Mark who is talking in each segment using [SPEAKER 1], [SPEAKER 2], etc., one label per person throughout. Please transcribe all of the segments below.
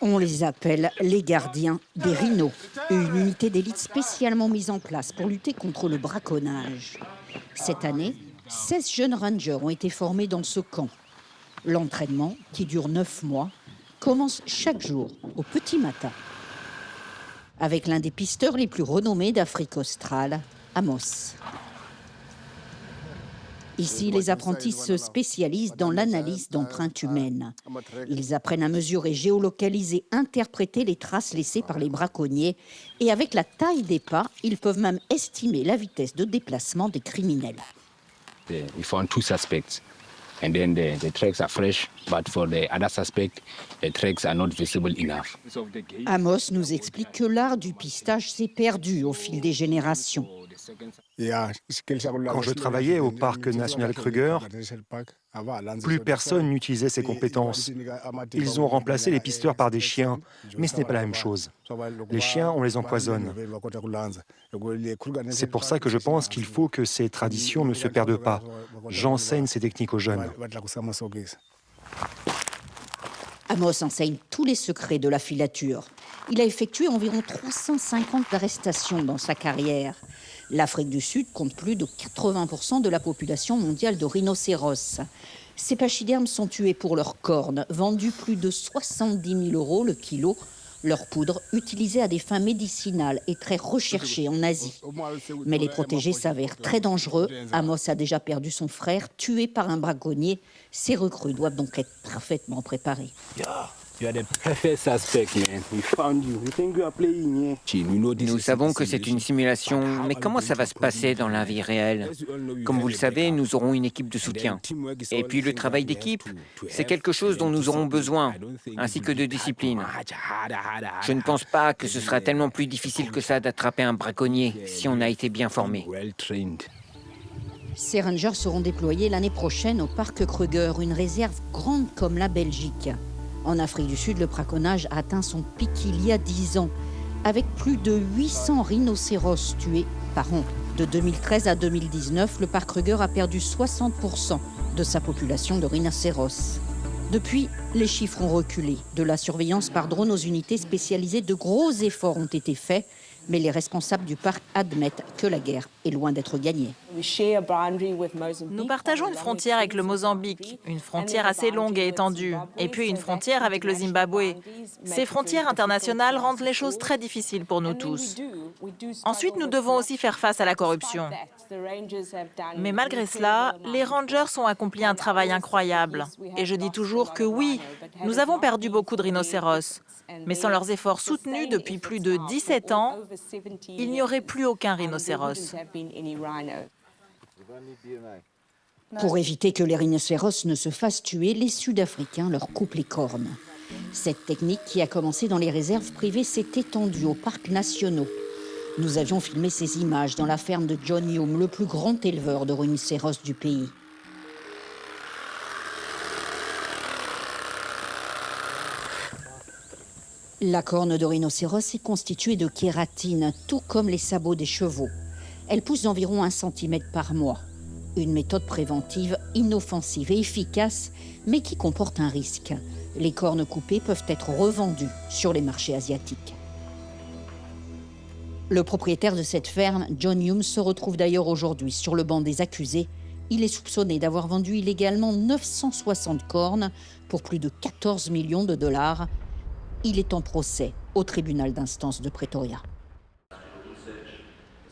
[SPEAKER 1] On les appelle les gardiens des rhinos, une unité d'élite spécialement mise en place pour lutter contre le braconnage. Cette année, 16 jeunes rangers ont été formés dans ce camp. L'entraînement, qui dure 9 mois, commence chaque jour au petit matin avec l'un des pisteurs les plus renommés d'Afrique australe, Amos. Ici, les apprentis se spécialisent dans l'analyse d'empreintes humaines. Ils apprennent à mesurer, géolocaliser, interpréter les traces laissées par les braconniers. Et avec la taille des pas, ils peuvent même estimer la vitesse de déplacement des criminels.
[SPEAKER 2] We found 2 suspects. And then the tracks are fresh, but for the other suspect, the tracks are not visible enough.
[SPEAKER 1] Amos nous explique que l'art du pistage s'est perdu au fil des générations.
[SPEAKER 3] Quand je travaillais au parc national Kruger, plus personne n'utilisait ces compétences. Ils ont remplacé les pisteurs par des chiens, mais ce n'est pas la même chose. Les chiens, on les empoisonne. C'est pour ça que je pense qu'il faut que ces traditions ne se perdent pas. J'enseigne ces techniques aux jeunes.
[SPEAKER 1] Amos enseigne tous les secrets de la filature. Il a effectué environ 350 arrestations dans sa carrière. L'Afrique du Sud compte plus de 80% de la population mondiale de rhinocéros. Ces pachydermes sont tués pour leurs cornes, vendus plus de 70 000 € le kilo. Leur poudre, utilisée à des fins médicinales, est très recherchée en Asie. Mais les protégés s'avèrent très dangereux. Amos a déjà perdu son frère, tué par un braconnier. Ces recrues doivent donc être parfaitement préparées.
[SPEAKER 4] Nous savons que c'est une simulation, mais comment ça va se passer dans la vie réelle? Comme vous le savez, nous aurons une équipe de soutien. Et puis le travail d'équipe, c'est quelque chose dont nous aurons besoin, ainsi que de discipline. Je ne pense pas que ce sera tellement plus difficile que ça d'attraper un braconnier si on a été bien formé.
[SPEAKER 1] Ces rangers seront déployés l'année prochaine au parc Kruger, une réserve grande comme la Belgique. En Afrique du Sud, le braconnage a atteint son pic il y a 10 ans, avec plus de 800 rhinocéros tués par an. De 2013 à 2019, le parc Kruger a perdu 60% de sa population de rhinocéros. Depuis, les chiffres ont reculé. De la surveillance par drone aux unités spécialisées, de gros efforts ont été faits, mais les responsables du parc admettent que la guerre est loin d'être gagnée.
[SPEAKER 5] Nous partageons une frontière avec le Mozambique, une frontière assez longue et étendue, et puis une frontière avec le Zimbabwe. Ces frontières internationales rendent les choses très difficiles pour nous tous. Ensuite, nous devons aussi faire face à la corruption. Mais malgré cela, les rangers ont accompli un travail incroyable. Et je dis toujours que oui, nous avons perdu beaucoup de rhinocéros. Mais sans leurs efforts soutenus depuis plus de 17 ans, il n'y aurait plus aucun rhinocéros.
[SPEAKER 1] Pour éviter que les rhinocéros ne se fassent tuer, les Sud-Africains leur coupent les cornes. Cette technique, qui a commencé dans les réserves privées, s'est étendue aux parcs nationaux. Nous avions filmé ces images dans la ferme de John Hume, le plus grand éleveur de rhinocéros du pays. La corne de rhinocéros est constituée de kératine, tout comme les sabots des chevaux. Elle pousse d'environ 1 cm par mois. Une méthode préventive inoffensive et efficace, mais qui comporte un risque. Les cornes coupées peuvent être revendues sur les marchés asiatiques. Le propriétaire de cette ferme, John Hume, se retrouve d'ailleurs aujourd'hui sur le banc des accusés. Il est soupçonné d'avoir vendu illégalement 960 cornes pour plus de 14 millions de dollars. Il est en procès au tribunal d'instance de Pretoria.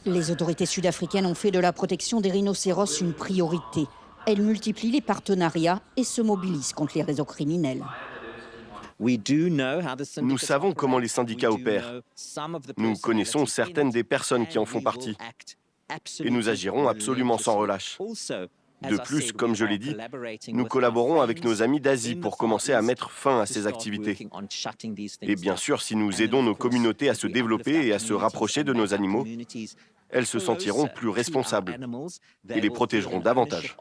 [SPEAKER 1] Les autorités sud-africaines ont fait de la protection des rhinocéros une priorité. Elles multiplient les partenariats et se mobilisent contre les réseaux criminels.
[SPEAKER 6] Nous savons comment les syndicats opèrent. Nous connaissons certaines des personnes qui en font partie. Et nous agirons absolument sans relâche. De plus, comme je l'ai dit, nous collaborons avec nos amis d'Asie pour commencer à mettre fin à ces activités. Et bien sûr, si nous aidons nos communautés à se développer et à se rapprocher de nos animaux, elles se sentiront plus responsables et les protégeront davantage.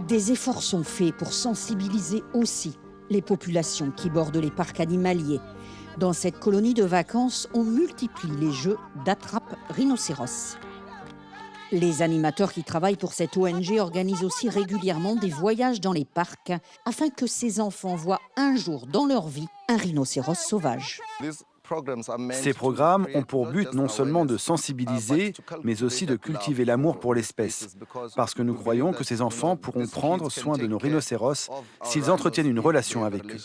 [SPEAKER 1] Des efforts sont faits pour sensibiliser aussi les populations qui bordent les parcs animaliers. Dans cette colonie de vacances, on multiplie les jeux d'attrape rhinocéros. Les animateurs qui travaillent pour cette ONG organisent aussi régulièrement des voyages dans les parcs afin que ces enfants voient un jour dans leur vie un rhinocéros sauvage.
[SPEAKER 7] Ces programmes ont pour but non seulement de sensibiliser, mais aussi de cultiver l'amour pour l'espèce, parce que nous croyons que ces enfants pourront prendre soin de nos rhinocéros s'ils entretiennent une relation avec eux.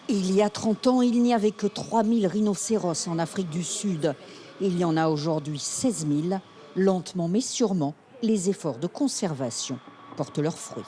[SPEAKER 1] Il y a 30 ans, il n'y avait que 3000 rhinocéros en Afrique du Sud. Il y en a aujourd'hui 16 000. Lentement mais sûrement, les efforts de conservation portent leurs fruits.